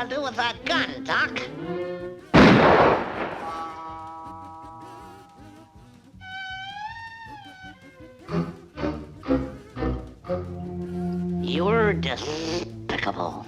to do with that gun, Doc? You're despicable.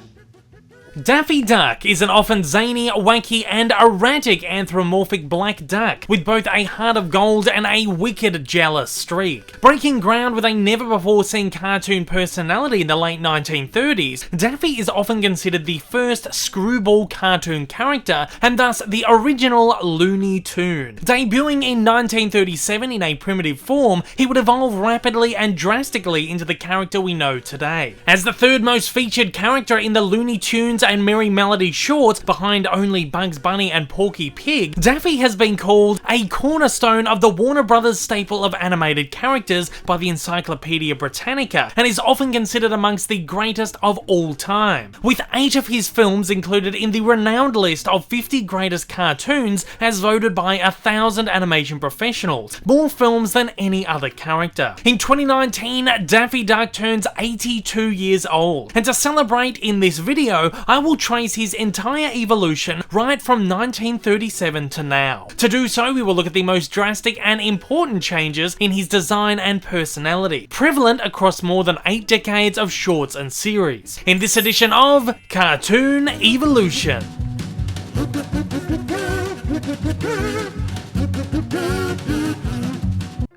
Daffy Duck is an often zany, wacky, and erratic anthropomorphic black duck with both a heart of gold and a wicked jealous streak. Breaking ground with a never-before-seen cartoon personality in the late 1930s, Daffy is often considered the first screwball cartoon character and thus the original Looney Tune. Debuting in 1937 in a primitive form, he would evolve rapidly and drastically into the character we know today. As the third most featured character in the Looney Tunes and Merrie Melodies shorts behind only Bugs Bunny and Porky Pig, Daffy has been called a cornerstone of the Warner Brothers staple of animated characters by the Encyclopedia Britannica, and is often considered amongst the greatest of all time, with 8 of his films included in the renowned list of 50 greatest cartoons as voted by 1,000 animation professionals, more films than any other character. In 2019, Daffy Duck turns 82 years old, and to celebrate in this video, I will trace his entire evolution right from 1937 to now. To do so, we will look at the most drastic and important changes in his design and personality, prevalent across more than 8 decades of shorts and series, in this edition of Cartoon Evolution.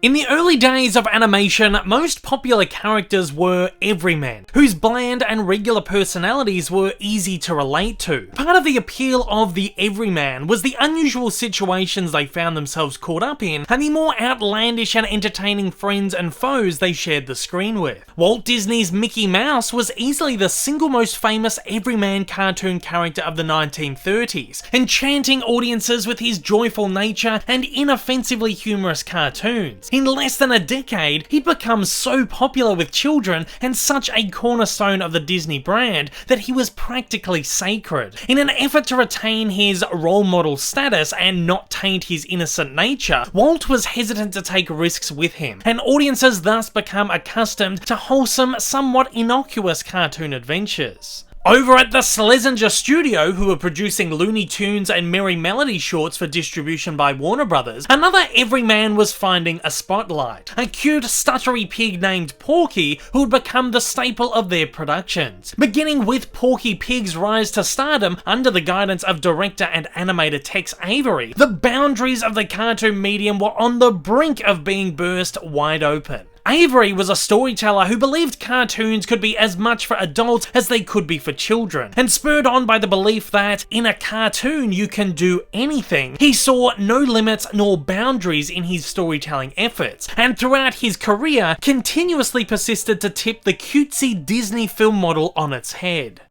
In the early days of animation, most popular characters were everymen, whose bland and regular personalities were easy to relate to. Part of the appeal of the everyman was the unusual situations they found themselves caught up in, and the more outlandish and entertaining friends and foes they shared the screen with. Walt Disney's Mickey Mouse was easily the single most famous everyman cartoon character of the 1930s, enchanting audiences with his joyful nature and inoffensively humorous cartoons. In less than a decade, he'd become so popular with children and such a cornerstone of the Disney brand that he was practically sacred. In an effort to retain his role model status and not taint his innocent nature, Walt was hesitant to take risks with him, and audiences thus become accustomed to wholesome, somewhat innocuous cartoon adventures. Over at the Schlesinger studio, who were producing Looney Tunes and Merrie Melodies shorts for distribution by Warner Brothers, another everyman was finding a spotlight. A cute, stuttery pig named Porky, who would become the staple of their productions. Beginning with Porky Pig's rise to stardom under the guidance of director and animator Tex Avery, the boundaries of the cartoon medium were on the brink of being burst wide open. Avery was a storyteller who believed cartoons could be as much for adults as they could be for children, and spurred on by the belief that in a cartoon you can do anything, he saw no limits nor boundaries in his storytelling efforts, and throughout his career continuously persisted to tip the cutesy Disney film model on its head.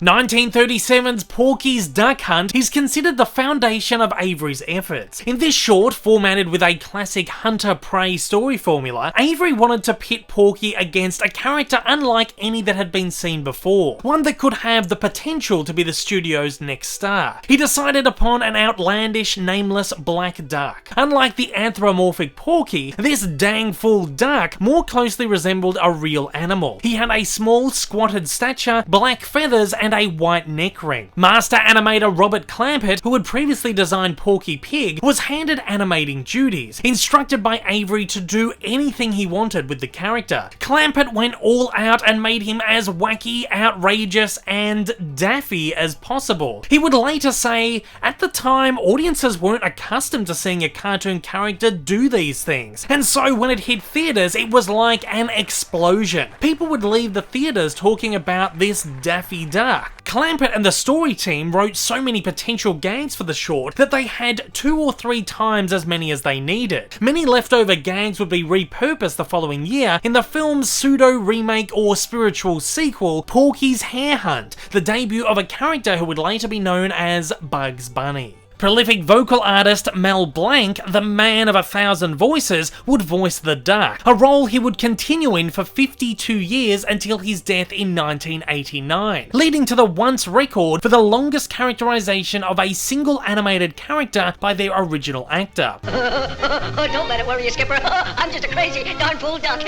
1937's Porky's Duck Hunt is considered the foundation of Avery's efforts. In this short, formatted with a classic hunter-prey story formula, Avery wanted to pit Porky against a character unlike any that had been seen before, one that could have the potential to be the studio's next star. He decided upon an outlandish, nameless black duck. Unlike the anthropomorphic Porky, this dang fool duck more closely resembled a real animal. He had a small, squatted stature, black feathers, and a white neck ring. Master animator Robert Clampett, who had previously designed Porky Pig, was handed animating duties, instructed by Avery to do anything he wanted with the character. Clampett went all out and made him as wacky, outrageous, and daffy as possible. He would later say, at the time, audiences weren't accustomed to seeing a cartoon character do these things, and so when it hit theaters, it was like an explosion. People would leave the theaters talking about this Daffy Duck. Clampett and the story team wrote so many potential gags for the short that they had 2 or 3 times as many as they needed. Many leftover gags would be repurposed the following year in the film's pseudo-remake or spiritual sequel, Porky's Hare Hunt, the debut of a character who would later be known as Bugs Bunny. Prolific vocal artist Mel Blanc, the man of 1,000 voices, would voice the Duck, a role he would continue in for 52 years until his death in 1989, leading to the once record for the longest characterization of a single animated character by their original actor. Don't let it worry you, Skipper. I'm just a crazy, darn fool duck.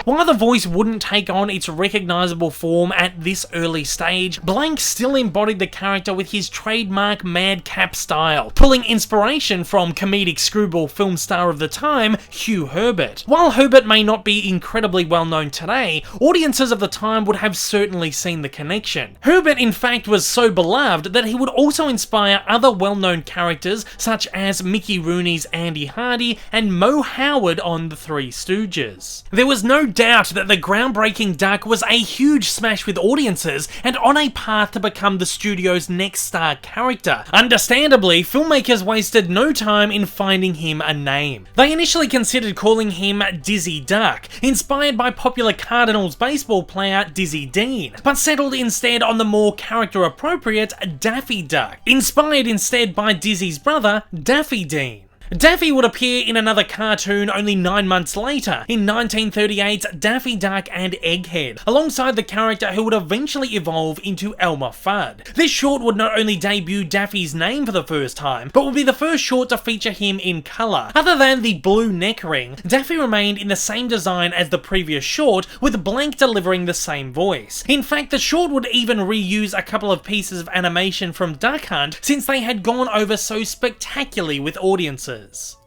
While the voice wouldn't take on its recognizable form at this early stage, Blanc still embodied the character with his trademark madcap style, pulling inspiration from comedic screwball film star of the time, Hugh Herbert. While Herbert may not be incredibly well known today, audiences of the time would have certainly seen the connection. Herbert in fact was so beloved that he would also inspire other well-known characters such as Mickey Rooney's Andy Hardy and Mo Howard on The Three Stooges. There was no doubt that the groundbreaking Duck was a huge smash with audiences and on a path to become the studio's next star character. Understandably, filmmakers wasted no time in finding him a name. They initially considered calling him Dizzy Duck, inspired by popular Cardinals baseball player Dizzy Dean, but settled instead on the more character-appropriate Daffy Duck, inspired instead by Dizzy's brother, Daffy Dean. Daffy would appear in another cartoon only 9 months later, in 1938's Daffy Duck and Egghead, alongside the character who would eventually evolve into Elmer Fudd. This short would not only debut Daffy's name for the first time, but would be the first short to feature him in colour. Other than the blue neck ring, Daffy remained in the same design as the previous short, with Blanc delivering the same voice. In fact, the short would even reuse a couple of pieces of animation from Duck Hunt, since they had gone over so spectacularly with audiences.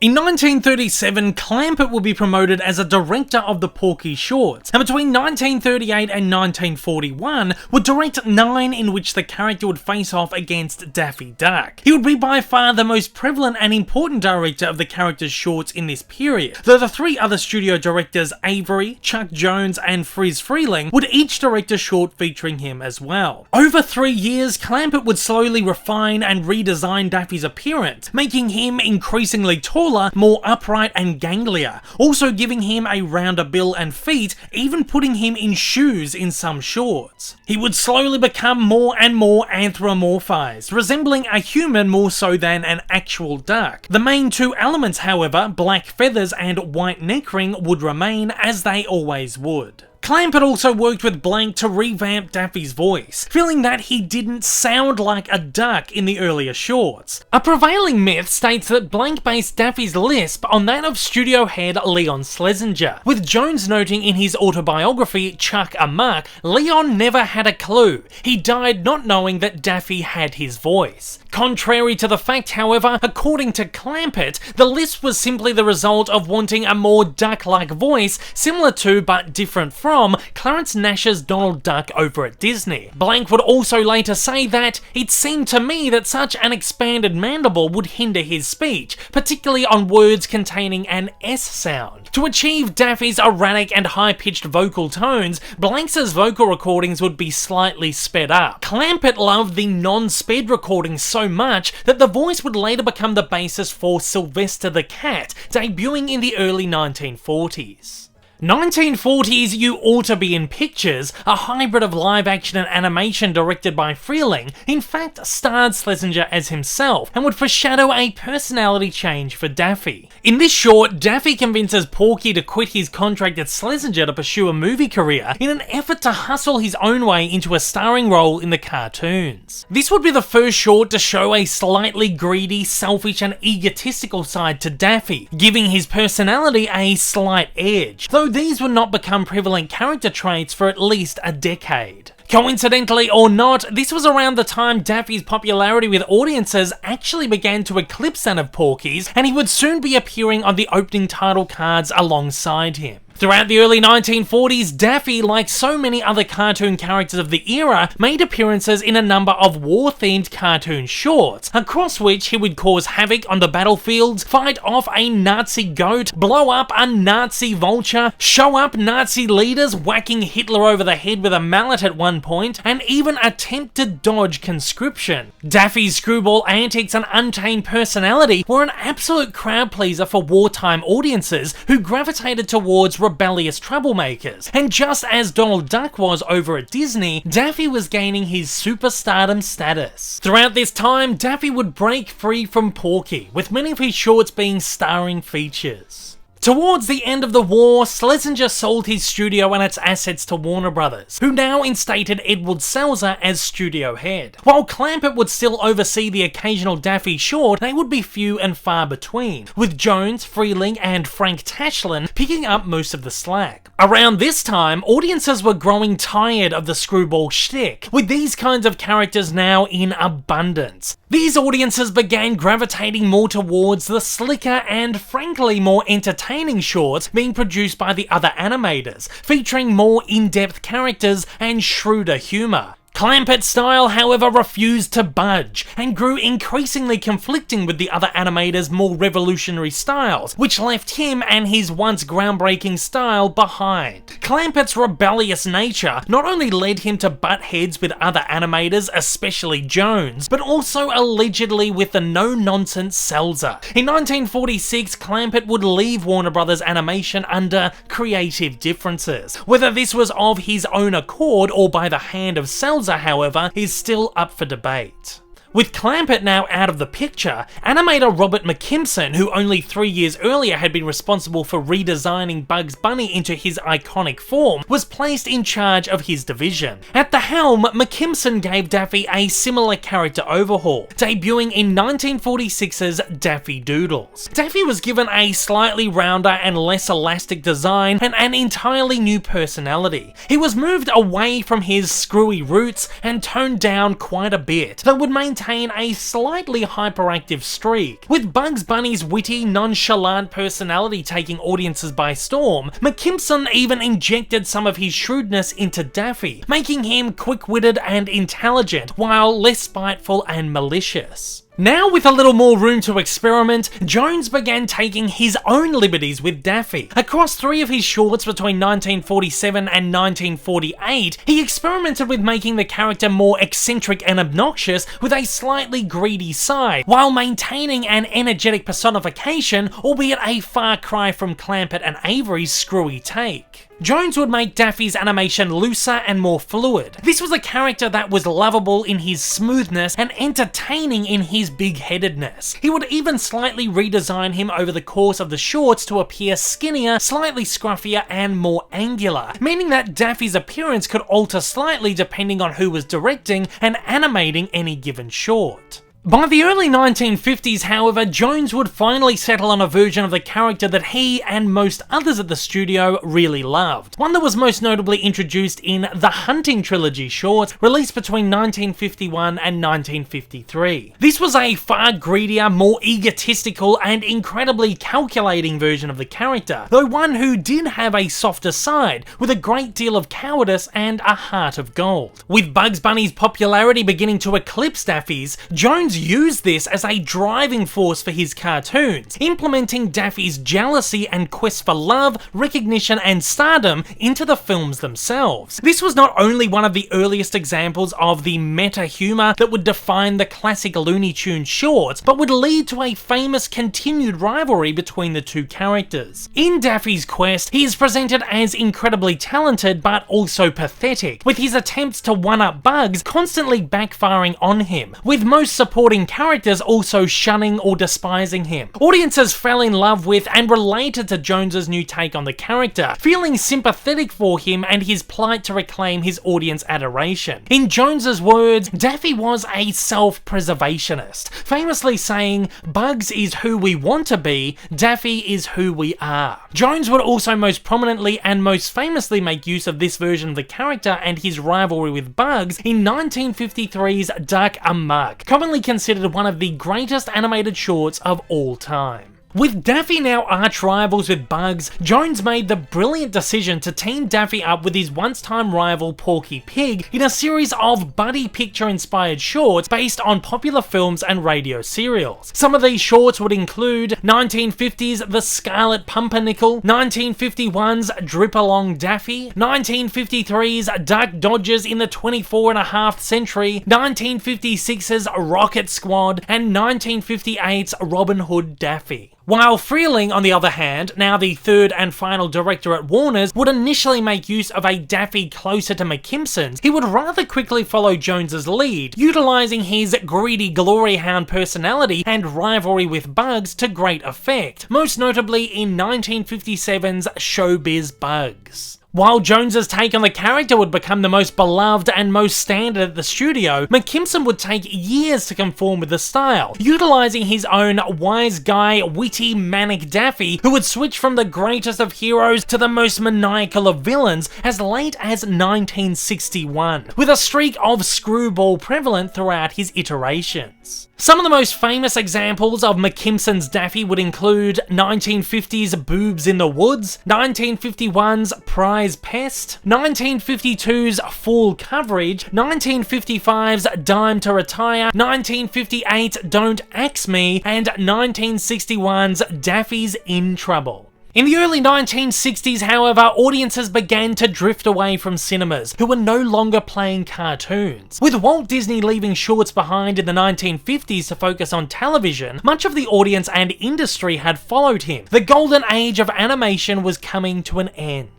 In 1937, Clampett would be promoted as a director of the Porky shorts, and between 1938 and 1941 would direct 9 in which the character would face off against Daffy Duck. He would be by far the most prevalent and important director of the character's shorts in this period, though the 3 other studio directors, Avery, Chuck Jones and Friz Freleng, would each direct a short featuring him as well. Over 3 years, Clampett would slowly refine and redesign Daffy's appearance, making him increasingly taller, more upright and ganglier, also giving him a rounder bill and feet, even putting him in shoes in some shorts. He would slowly become more and more anthropomorphized, resembling a human more so than an actual duck. The main 2 elements, however, black feathers and white neck ring, would remain as they always would. Clampett also worked with Blanc to revamp Daffy's voice, feeling that he didn't sound like a duck in the earlier shorts. A prevailing myth states that Blanc based Daffy's lisp on that of studio head Leon Schlesinger, with Jones noting in his autobiography Chuck Amuck, Leon never had a clue. He died not knowing that Daffy had his voice. Contrary to the fact, however, according to Clampett, the lisp was simply the result of wanting a more duck-like voice, similar to, but different from, Clarence Nash's Donald Duck over at Disney. Blanc would also later say that, "It seemed to me that such an expanded mandible would hinder his speech, particularly on words containing an S sound." To achieve Daffy's erratic and high-pitched vocal tones, Blanc's vocal recordings would be slightly sped up. Clampett loved the non-sped recordings so much that the voice would later become the basis for Sylvester the Cat, debuting in the early 1940s. 1940's You Ought to Be in Pictures, a hybrid of live action and animation directed by Freleng, in fact starred Schlesinger as himself, and would foreshadow a personality change for Daffy. In this short, Daffy convinces Porky to quit his contract at Schlesinger to pursue a movie career in an effort to hustle his own way into a starring role in the cartoons. This would be the first short to show a slightly greedy, selfish and egotistical side to Daffy, giving his personality a slight edge, though these would not become prevalent character traits for at least a decade. Coincidentally or not, this was around the time Daffy's popularity with audiences actually began to eclipse that of Porky's, and he would soon be appearing on the opening title cards alongside him. Throughout the early 1940s, Daffy, like so many other cartoon characters of the era, made appearances in a number of war-themed cartoon shorts, across which he would cause havoc on the battlefields, fight off a Nazi goat, blow up a Nazi vulture, show up Nazi leaders whacking Hitler over the head with a mallet at one point, and even attempt to dodge conscription. Daffy's screwball antics and untamed personality were an absolute crowd pleaser for wartime audiences who gravitated towards rebellious troublemakers, and just as Donald Duck was over at Disney, Daffy was gaining his superstardom status. Throughout this time, Daffy would break free from Porky, with many of his shorts being starring features. Towards the end of the war, Schlesinger sold his studio and its assets to Warner Brothers, who now instated Edward Selzer as studio head. While Clampett would still oversee the occasional Daffy short, they would be few and far between, with Jones, Freeling, and Frank Tashlin picking up most of the slack. Around this time, audiences were growing tired of the screwball shtick, with these kinds of characters now in abundance. These audiences began gravitating more towards the slicker and frankly more entertaining shorts being produced by the other animators, featuring more in-depth characters and shrewder humour. Clampett's style, however, refused to budge, and grew increasingly conflicting with the other animators' more revolutionary styles, which left him and his once groundbreaking style behind. Clampett's rebellious nature not only led him to butt heads with other animators, especially Jones, but also allegedly with the no-nonsense Selzer. In 1946, Clampett would leave Warner Brothers Animation under creative differences. Whether this was of his own accord or by the hand of Selzer, however, is still up for debate. With Clampett now out of the picture, animator Robert McKimson, who only 3 years earlier had been responsible for redesigning Bugs Bunny into his iconic form, was placed in charge of his division. At the helm, McKimson gave Daffy a similar character overhaul, debuting in 1946's Daffy Doodles. Daffy was given a slightly rounder and less elastic design and an entirely new personality. He was moved away from his screwy roots and toned down quite a bit, that would maintain a slightly hyperactive streak. With Bugs Bunny's witty, nonchalant personality taking audiences by storm, McKimson even injected some of his shrewdness into Daffy, making him quick-witted and intelligent, while less spiteful and malicious. Now, with a little more room to experiment, Jones began taking his own liberties with Daffy. Across 3 of his shorts between 1947 and 1948, he experimented with making the character more eccentric and obnoxious with a slightly greedy side, while maintaining an energetic personification, albeit a far cry from Clampett and Avery's screwy take. Jones would make Daffy's animation looser and more fluid. This was a character that was lovable in his smoothness and entertaining in his big-headedness. He would even slightly redesign him over the course of the shorts to appear skinnier, slightly scruffier, and more angular, meaning that Daffy's appearance could alter slightly depending on who was directing and animating any given short. By the early 1950s, however, Jones would finally settle on a version of the character that he and most others at the studio really loved. One that was most notably introduced in the Hunting Trilogy short, released between 1951 and 1953. This was a far greedier, more egotistical, and incredibly calculating version of the character, though one who did have a softer side, with a great deal of cowardice and a heart of gold. With Bugs Bunny's popularity beginning to eclipse Daffy's, Jones used this as a driving force for his cartoons, implementing Daffy's jealousy and quest for love, recognition, and stardom into the films themselves. This was not only one of the earliest examples of the meta humor that would define the classic Looney Tunes shorts, but would lead to a famous continued rivalry between the two characters. In Daffy's quest, he is presented as incredibly talented but also pathetic, with his attempts to one-up Bugs constantly backfiring on him, with most supporting characters also shunning or despising him. Audiences fell in love with and related to Jones's new take on the character, feeling sympathetic for him and his plight to reclaim his audience adoration. In Jones's words, Daffy was a self-preservationist, famously saying, "Bugs is who we want to be, Daffy is who we are." Jones would also most prominently and most famously make use of this version of the character and his rivalry with Bugs in 1953's Duck Amuck, commonly considered one of the greatest animated shorts of all time. With Daffy now arch rivals with Bugs, Jones made the brilliant decision to team Daffy up with his once-time rival Porky Pig in a series of buddy picture-inspired shorts based on popular films and radio serials. Some of these shorts would include 1950's The Scarlet Pumpernickel, 1951's Drip Along Daffy, 1953's Duck Dodgers in the 24.5th Century, 1956's Rocket Squad, and 1958's Robin Hood Daffy. While Freeling, on the other hand, now the third and final director at Warner's, would initially make use of a Daffy closer to McKimson's, he would rather quickly follow Jones's lead, utilising his greedy glory hound personality and rivalry with Bugs to great effect, most notably in 1957's Showbiz Bugs. While Jones's take on the character would become the most beloved and most standard at the studio, McKimson would take years to conform with the style, utilising his own wise guy, witty, manic Daffy, who would switch from the greatest of heroes to the most maniacal of villains as late as 1961, with a streak of screwball prevalent throughout his iterations. Some of the most famous examples of McKimson's Daffy would include 1950's Boobs in the Woods, 1951's Prize Pest, 1952's Full Coverage, 1955's Dime to Retire, 1958's Don't Axe Me, and 1961's Daffy's in Trouble. In the early 1960s, however, audiences began to drift away from cinemas, who were no longer playing cartoons. With Walt Disney leaving shorts behind in the 1950s to focus on television, much of the audience and industry had followed him. The golden age of animation was coming to an end.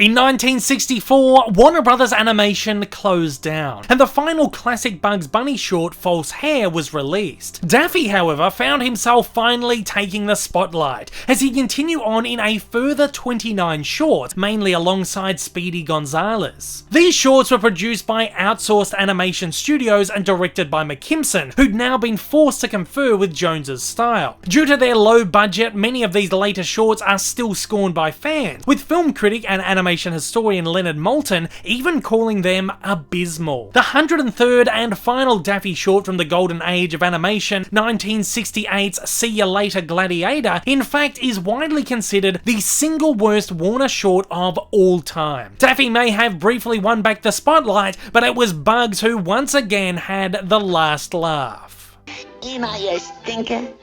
In 1964, Warner Brothers Animation closed down, and the final classic Bugs Bunny short, False Hair, was released. Daffy, however, found himself finally taking the spotlight, as he continued on in a further 29 shorts, mainly alongside Speedy Gonzales. These shorts were produced by outsourced animation studios and directed by McKimson, who'd now been forced to confer with Jones's style. Due to their low budget, many of these later shorts are still scorned by fans, with film critic and animation historian Leonard Moulton even calling them abysmal. The 103rd and final Daffy short from the golden age of animation, 1968's See Ya Later Gladiator, in fact is widely considered the single worst Warner short of all time. Daffy may have briefly won back the spotlight, but it was Bugs who once again had the last laugh. Am I a stinker?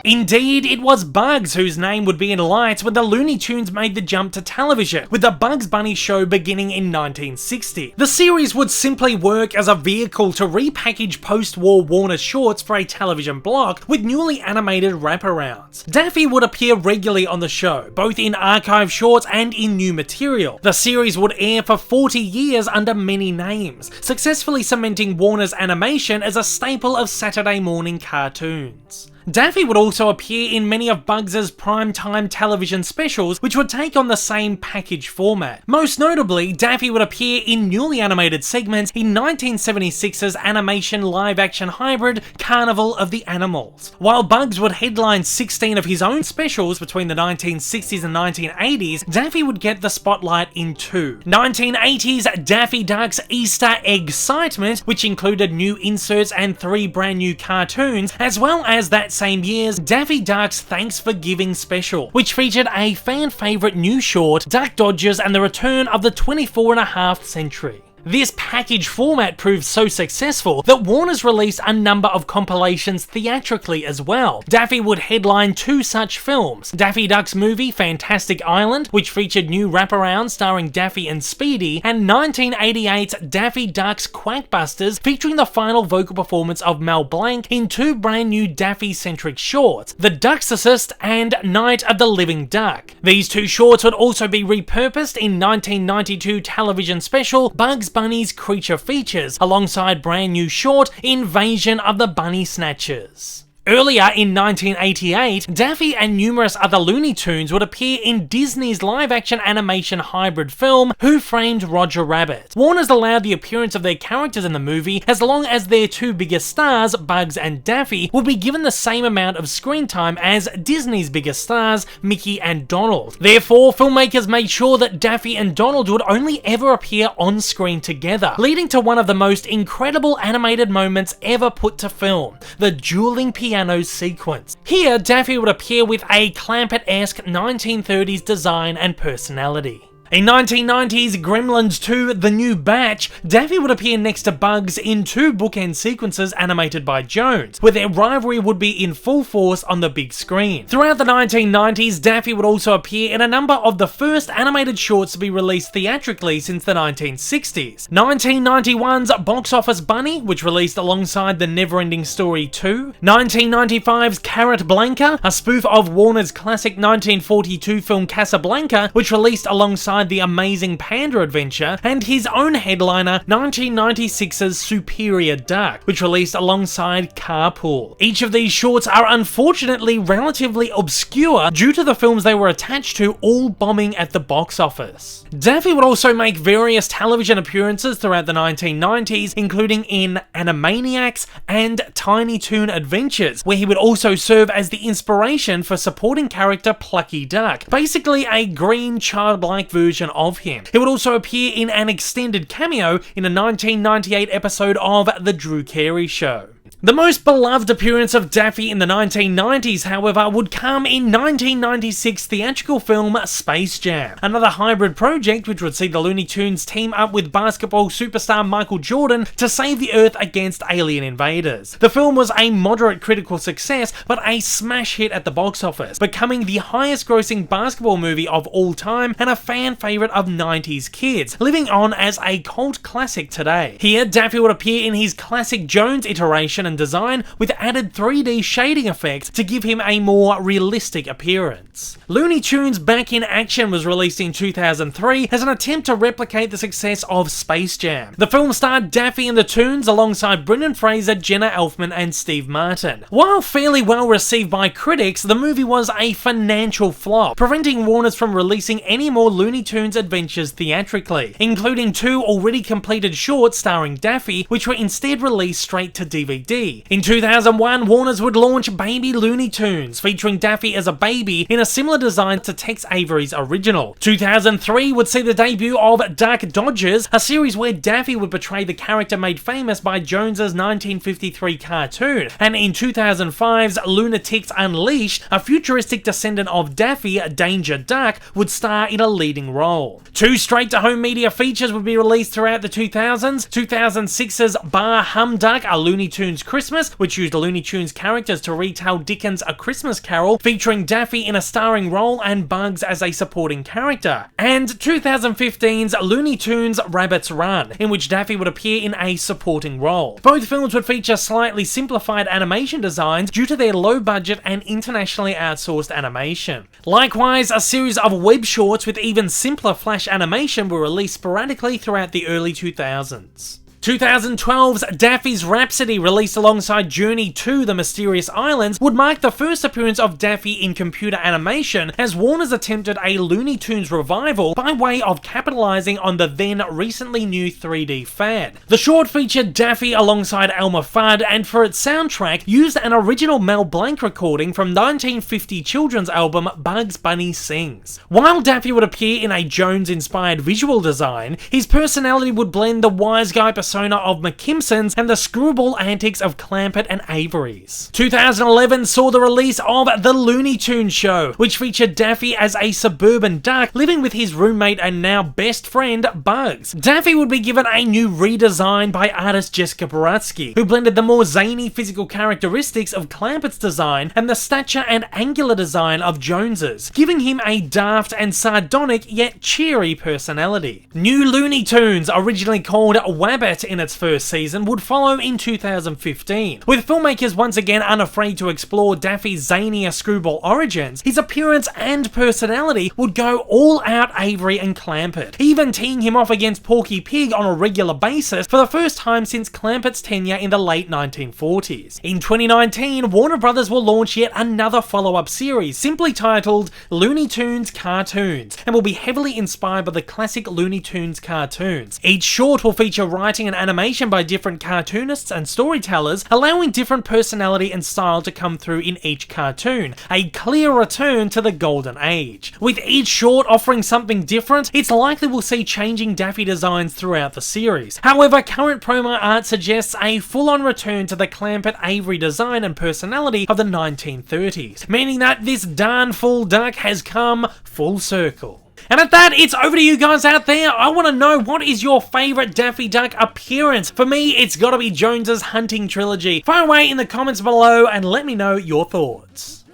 Indeed, it was Bugs whose name would be in lights when the Looney Tunes made the jump to television, with the Bugs Bunny show beginning in 1960. The series would simply work as a vehicle to repackage post-war Warner shorts for a television block with newly animated wraparounds. Daffy would appear regularly on the show, both in archive shorts and in new material. The series would air for 40 years under many names, successfully cementing Warner's animation as a staple of Saturday morning cartoons. Daffy would also appear in many of Bugs' primetime television specials, which would take on the same package format. Most notably, Daffy would appear in newly animated segments in 1976's animation live-action hybrid Carnival of the Animals. While Bugs would headline 16 of his own specials between the 1960s and 1980s, Daffy would get the spotlight in 2. 1980's Daffy Duck's Easter Egg-citement, which included new inserts and 3 brand new cartoons, as well as that same year's Daffy Duck's Thanks for Giving special, which featured a fan favourite new short, Duck Dodgers and the Return of the 24.5th Century. This package format proved so successful that Warner's released a number of compilations theatrically as well. Daffy would headline 2 such films: Daffy Duck's movie Fantastic Island, which featured new wraparounds starring Daffy and Speedy, and 1988's Daffy Duck's Quackbusters, featuring the final vocal performance of Mel Blanc in 2 brand new Daffy-centric shorts, The Duxorcist and Night of the Living Duck. These 2 shorts would also be repurposed in 1992 television special Bugs Bunny's Creature Features, alongside brand new short Invasion of the Bunny Snatchers. Earlier in 1988, Daffy and numerous other Looney Tunes would appear in Disney's live-action animation hybrid film Who Framed Roger Rabbit. Warner's allowed the appearance of their characters in the movie as long as their 2 biggest stars, Bugs and Daffy, would be given the same amount of screen time as Disney's biggest stars, Mickey and Donald. Therefore, filmmakers made sure that Daffy and Donald would only ever appear on screen together, leading to one of the most incredible animated moments ever put to film, the dueling piano sequence. Here, Daffy would appear with a Clampett-esque 1930s design and personality. In 1990's Gremlins 2 The New Batch, Daffy would appear next to Bugs in 2 bookend sequences animated by Jones, where their rivalry would be in full force on the big screen. Throughout the 1990s, Daffy would also appear in a number of the first animated shorts to be released theatrically since the 1960s. 1991's Box Office Bunny, which released alongside The Neverending Story 2, 1995's Carrot Blanca, a spoof of Warner's classic 1942 film Casablanca, which released alongside The Amazing Panda Adventure, and his own headliner, 1996's Superior Duck, which released alongside Carpool. Each of these shorts are unfortunately relatively obscure due to the films they were attached to all bombing at the box office. Daffy would also make various television appearances throughout the 1990s, including in Animaniacs and Tiny Toon Adventures, where he would also serve as the inspiration for supporting character Plucky Duck, basically a green childlike version of him. He would also appear in an extended cameo in a 1998 episode of The Drew Carey Show. The most beloved appearance of Daffy in the 1990s, however, would come in 1996 theatrical film Space Jam, another hybrid project which would see the Looney Tunes team up with basketball superstar Michael Jordan to save the Earth against alien invaders. The film was a moderate critical success, but a smash hit at the box office, becoming the highest grossing basketball movie of all time and a fan favourite of 90s kids, living on as a cult classic today. Here, Daffy would appear in his classic Jones iteration and design with added 3D shading effects to give him a more realistic appearance. Looney Tunes Back in Action was released in 2003 as an attempt to replicate the success of Space Jam. The film starred Daffy and the Toons alongside Brendan Fraser, Jenna Elfman and Steve Martin. While fairly well received by critics, the movie was a financial flop, preventing Warner's from releasing any more Looney Tunes adventures theatrically, including 2 already completed shorts starring Daffy, which were instead released straight to DVD. In 2001, Warner's would launch Baby Looney Tunes, featuring Daffy as a baby in a similar design to Tex Avery's original. 2003 would see the debut of Duck Dodgers, a series where Daffy would portray the character made famous by Jones's 1953 cartoon, and in 2005's Lunatics Unleashed, a futuristic descendant of Daffy, Danger Duck, would star in a leading role. 2 straight-to-home media features would be released throughout the 2000s, 2006's Bah Humduck, a Looney Tunes Christmas, which used Looney Tunes characters to retell Dickens' A Christmas Carol, featuring Daffy in a starring role and Bugs as a supporting character, and 2015's Looney Tunes Rabbit's Run, in which Daffy would appear in a supporting role. Both films would feature slightly simplified animation designs due to their low budget and internationally outsourced animation. Likewise, a series of web shorts with even simpler flash animation were released sporadically throughout the early 2000s. 2012's Daffy's Rhapsody, released alongside Journey to the Mysterious Islands, would mark the first appearance of Daffy in computer animation, as Warner's attempted a Looney Tunes revival by way of capitalizing on the then recently new 3D fad. The short featured Daffy alongside Elmer Fudd, and for its soundtrack used an original Mel Blanc recording from 1950 children's album Bugs Bunny Sings. While Daffy would appear in a Jones-inspired visual design, his personality would blend the wise guy persona of McKimpson's and the screwball antics of Clampett and Avery's. 2011 saw the release of The Looney Tunes Show, which featured Daffy as a suburban duck living with his roommate and now best friend, Bugs. Daffy would be given a new redesign by artist Jessica Baratsky, who blended the more zany physical characteristics of Clampett's design and the stature and angular design of Jones's, giving him a daft and sardonic yet cheery personality. New Looney Tunes, originally called Wabbit in its first season, would follow in 2015. With filmmakers once again unafraid to explore Daffy's zanier screwball origins, his appearance and personality would go all out Avery and Clampett, even teeing him off against Porky Pig on a regular basis for the first time since Clampett's tenure in the late 1940s. In 2019, Warner Brothers will launch yet another follow-up series, simply titled Looney Tunes Cartoons, and will be heavily inspired by the classic Looney Tunes cartoons. Each short will feature writing and animation by different cartoonists and storytellers, allowing different personality and style to come through in each cartoon, a clear return to the golden age. With each short offering something different, it's likely we'll see changing Daffy designs throughout the series. However, current promo art suggests a full-on return to the Clampett Avery design and personality of the 1930s, meaning that this darn fool duck has come full circle. And at that, it's over to you guys out there. I want to know, what is your favourite Daffy Duck appearance? For me, it's got to be Jones's Hunting Trilogy. Fire away in the comments below and let me know your thoughts.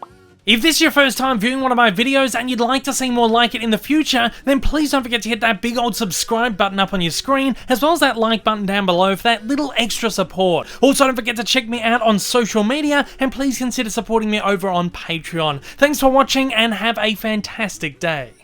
If this is your first time viewing one of my videos and you'd like to see more like it in the future, then please don't forget to hit that big old subscribe button up on your screen, as well as that like button down below for that little extra support. Also, don't forget to check me out on social media, and please consider supporting me over on Patreon. Thanks for watching and have a fantastic day.